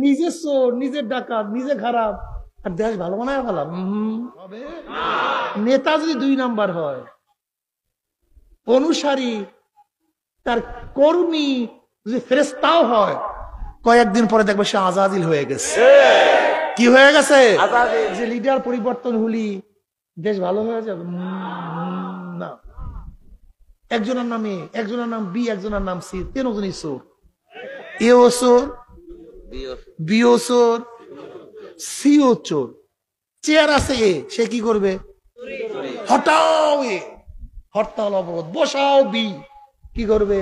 নিজে চোর, নিজের ডাকাত, নিজে খারাপ, আর দেশ ভালো বানায় ফেলাম হবে। নেতা যদি 2 নাম্বার হয়, অনুসারী তার কর্মী যদি ফেরেশতাও হয়, কয়েকদিন পরে দেখবে সে আজাদিল হয়ে গেছে। কি হয়ে গেছে? যে লিডার পরিবর্তন হলি দেশ ভালো হয়ে যাবে না। একজনের নাম এ, একজনের নাম বি, একজনের নাম সি, 3 জনই চোর। এও চোর, বিও চোর, সিও চোর। চেয়ার আছে এ, সে কি করবে? হটাও এ, হরতাল অবরোধ। বসাও বি, কি করবে?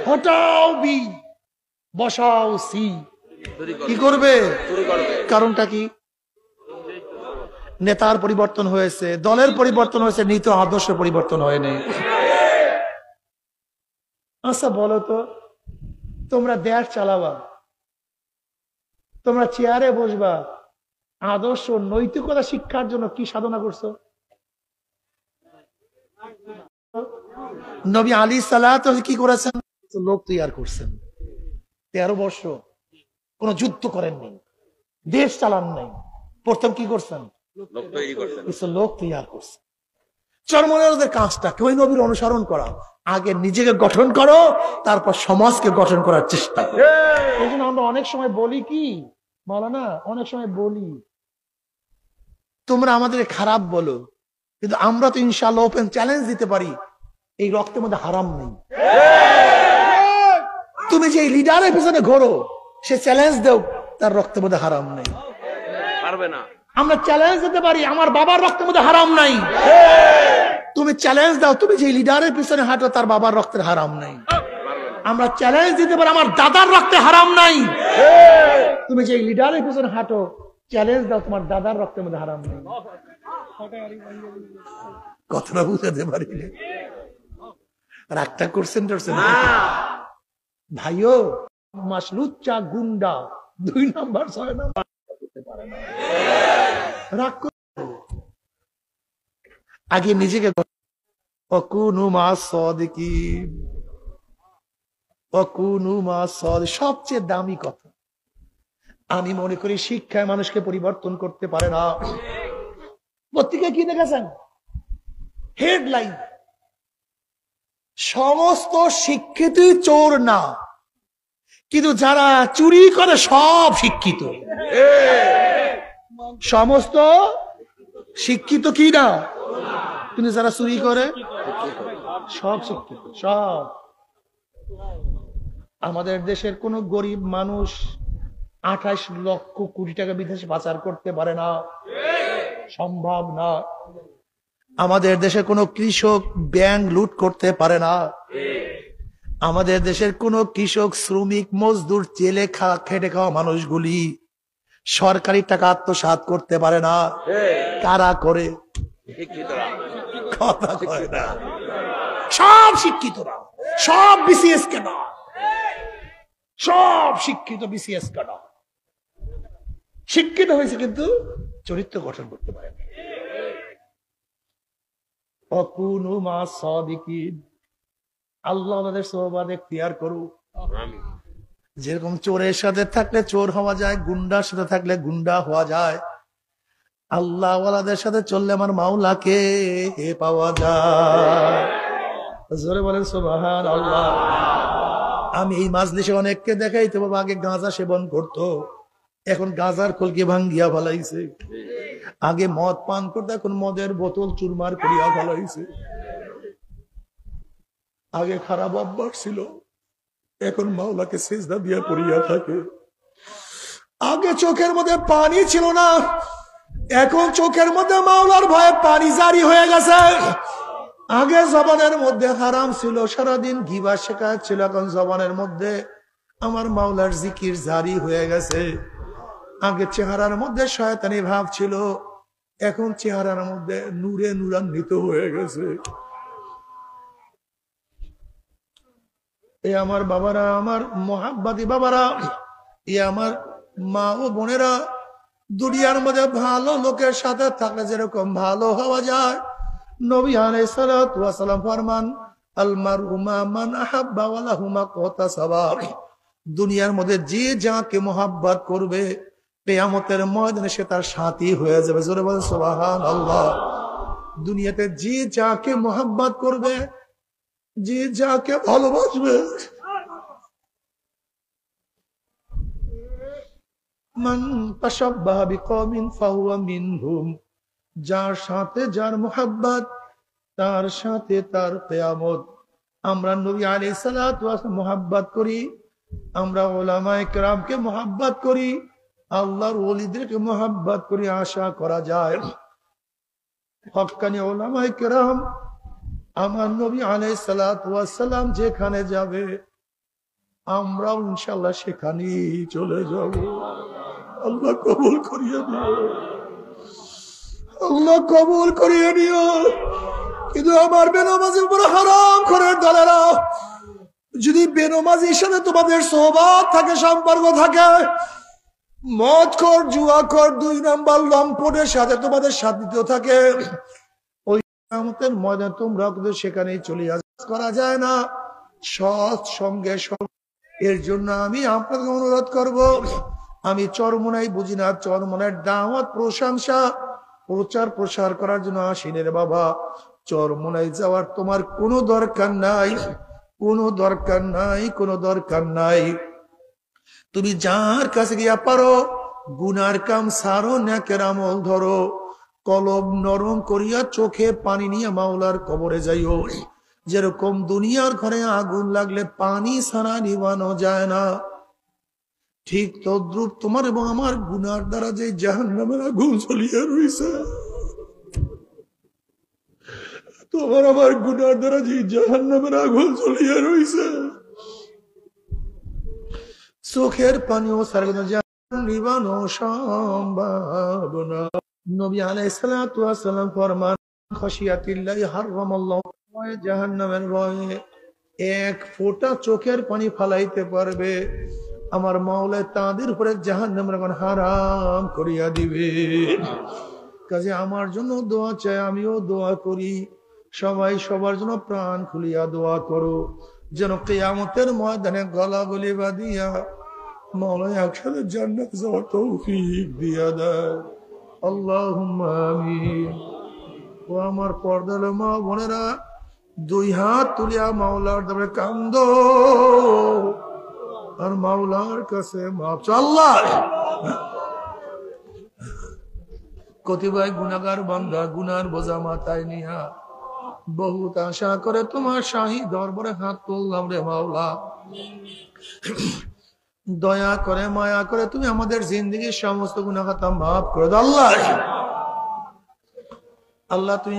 হটাও বি, বসাও সি, কি করবে? কারণটা কি? নেতার পরিবর্তন হয়েছে, দলের পরিবর্তন হয়েছে, নীতি আদর্শ পরিবর্তন হয়নি। আচ্ছা বলো তো, তোমরা দেশ চালাবা, তোমরা চেয়ারে বসবা, আদর্শ নৈতিকতা শিক্ষার জন্য কি সাধনা করছো? নবী আলী সালাত কি করেছেন? লোক তৈরি করছেন। 13 বর্ষ কোন যুদ্ধ করেননি, দেশ চালান নাই, প্রথম কি করছেন? লোক তৈরি করছেন। চরমনের কাজটা ওই নবীর অনুসরণ করা। আগে নিজেকে গঠন করো, তারপর সমাজকে গঠন করার চেষ্টা করো। এই জন্য আমরা অনেক সময় বলি কি, বলো না, অনেক সময় বলি তোমরা আমাদের খারাপ বলো, কিন্তু আমরা তো ইনশাআল্লাহ ওপেন চ্যালেঞ্জ দিতে পারি, এই রক্তের মধ্যে হারাম নেই। তুমি যে লিডারের পিছনে ঘোরো, সে চ্যালেঞ্জ দেও, তার রক্তের মধ্যে হারাম নেই। পারবে না। আমরা চ্যালেঞ্জ দিতে পারি, আমার বাবার রক্তের মধ্যে হারাম নাই। তুমি চ্যালেঞ্জ দাও, তুমি যে লিডারের পিছনে হাঁটো, তার বাবার রক্তের হারাম নাই। আমরা চ্যালেঞ্জ দিতে পারি, আমার দাদার রক্তে হারাম নাই। তুমি যে লিডারের পিছনে হাঁটো, চ্যালেঞ্জ দাও, তোমার দাদার রক্তের মধ্যে হারাম নাই। কথাটা বুঝাতে পারি রাগটা করছেন ভাইও? মাসলুচ্চা গুন্ডা 2 নাম্বার 6 নাম্বার রাগ করে। আগে নিজেকে সবচেয়ে দামি কথা। আমি মনে করি শিক্ষায় মানুষকে পরিবর্তন করতে পারে না। পত্রিকা কি দেখেছেন? হেডলাইন, সমস্ত শিক্ষিত চোর না, কিন্তু যারা চুরি করে সব শিক্ষিত। সমস্ত শিক্ষিত কি না, কিন্তু যারা চুরি করে সব শিক্ষিত। সব। আমাদের দেশের কোন গরিব মানুষ 28 লক্ষ কোটি টাকা বিদেশে পাচার করতে পারে না, সম্ভব না। আমাদের দেশের কোন কৃষক ব্যাংক লুট করতে পারে না। আমাদের দেশের কোন কৃষক, শ্রমিক, মজদুর, জেলে খেটে খাওয়া মানুষগুলি সরকারি টাকা আত্মসাৎ করতে পারে না। কারা করে? কথা কয় না। সব শিক্ষিতরা, সব বিসিএস কেন, সব শিক্ষিত বিসিএস কেন। শিক্ষিত হয়েছে কিন্তু চরিত্র গঠন করতে পারে না। আল্লাহ আমাদের সোহবাত এখতিয়ার করুক। যেরকম চোরের সাথে থাকলে চোর হওয়া যায়, গুন্ডার সাথে থাকলে গুন্ডা হওয়া যায়, আল্লাহ ওয়ালাদের সাথে চললে আমার মাওলাকে পাওয়া যায়। জোরে বলেন সুবহানাল্লাহ। আমি এই মাজলিসে অনেককে দেখাইতে বাবা, আগে গাঁজা সেবন করতো, এখন গাঁজার কলকে ভাঙ্গিয়া ফেলাইছে। আগে মদ পান করতো, এখন মদের বোতল চুরমার করিয়া ফেলাইছে। আগে খারাপ অভ্যাস ছিল, এখন মাওলাকে সিজদা দিয়া করিয়া থাকে। আগে চোখের মধ্যে পানি ছিল না, এখন চোখের মধ্যে মাওলার ভয়ে পানি জারি হয়ে গেছে। আগে জবানের মধ্যে হারাম ছিল, সারাদিন গিবা শেখায় ছিল, এখন জবানের মধ্যে আমার মাওলার জিকির জারি হয়ে গেছে। আগে চেহারার মধ্যে শয়তানি ভাব ছিল, এখন চেহারার মধ্যে নূরে নূরান্বিত হয়ে গেছে। এ আমার বাবারা, আমার মোহাব্বতী বাবারা, এ আমার মা ও বোনেরা, দুনিয়ার মধ্যে ভালো লোকের সাথে থাকলে যেরকম ভালো হওয়া যায়, নবী আলাইহিস সালাতু ওয়াস সালাম ফরমান, আল মারহু মা মান আহাব্বা ওয়া লাহু মা কাতাসাবা। দুনিয়ার মধ্যে যে যাকে মোহাব্বত করবে কিয়ামতের ময়দানে সে তার সাথী হয়ে যাবে। জোরে বলেন সুবহানাল্লাহ। দুনিয়াতে যে যাকে মোহাব্বত করবে, যে যাকে ভালোবাসবে, মান তাশাব্বাহা বিকওমিন ফাহুয়া মিনহুম, যার সাথে যার মোহাব্বত তার সাথে তার কিয়ামত। আমরা নবী আলাইহিস সালাতু ওয়াস মোহাব্বত করি, আমরা উলামায়ে কেরামকে মোহাব্বত করি, আল্লাহর ওলিদেরকে মোহাব্বত করি। আশা করা যায় হক্কানি উলামায়ে কেরাম আমার নবী আলাইহিস সালাতু ওয়াস সালাম যেখানে যাবে আমরাও ইনশাআল্লাহ সেখানেই চলে যাব। আল্লাহ কবুল করিয়ে দিও, আল্লাহ কবুল করিয়ে দিও। কিন্তু আমার বেনামাজি উপর হারাম করে দলেরা, যদি বেনামাজির সাথে তোমাদের সোহবত থাকে, সম্পর্ক থাকে, মদখোর জুয়াখোর 2 নাম্বার লম্পটের সাথে তোমাদের সাথিত্ব থাকে, ওই কিয়ামতের ময়দানে তোমরা কিন্তু সেখানেই চলে করা যায় না সৎ সঙ্গে। এর জন্য আমি আপনাদের অনুরোধ করব, আমি চরমোনাই বুঝি না, চরমোনাইয়ের দাওয়াত প্রশংসা প্রচার প্রসার করার জন্য আসিনি রে বাবা। চরমোনাই যাওয়ার তোমার কোনো দরকার নাই, কোনো দরকার নাই, কোনো দরকার নাই। তুমি যার কাছে গিয়া পারো গুনার কাম সারো, নেকের আমল ধরো, কলব নরম করিয়া চোখে পানি নিয়ে মাওলার কবরে যাইও। যেরকম দুনিয়ার ঘরে আগুন লাগলে পানি ছাড়া নিবানো যায় না, ঠিক তদ্রুপ তোমার এবং আমার গুনার দ্বারা যে জাহান্নামের আগুন জ্বলিয়া রইছে, তোমার আমার গুনার দ্বারা যে জাহান্নামের আগুন জ্বলিয়া রইছে, চোখের পানিও ছাড়বে না, নিবানো সম্ভব না। নবী আলাইহিস সালাতু ওয়াস সালাম ফরমান, খাশিয়াতিল্লাহি হারামাল্লাহু জাহান্নামের ভয়ে 1 ফোঁটা চোখের পানি ফালাইতে পারবে, আমার মাওলা তাদের উপরে জাহান্নামের আগুন হারাম করিয়া দিবে। কাজে আমার জন্য দোয়া চাই, আমিও দোয়া করি, সবাই সবার জন্য প্রাণ খুলিয়া দোয়া করো, যেন কিয়ামতের ময়দানে গলাগলি বাঁধিয়া মাওলা একসাথে জান্নাত যাওয়ার তৌফিক দিয়া দেয়। আল্লাহুম্মা আমিন। ও আমার পর্দার মা বোনেরা, 2 হাত তুলিয়া মাওলার দরবারে কান্দো আর মাওলার কাছে মাফ চাও। আল্লাহ, কতিপয় গুনাহগার বান্দা গুনার বোঝা মাথায় নিয়া বহুত আশা করে তোমার শাহী দরবারে হাত তুললাম রে মাওলা। দয়া করে মায়া করে তুমি আমাদের জিন্দেগির সমস্ত গুনাহ খাতা মাফ করে দাও। আল্লাহ, আল্লাহ তুমি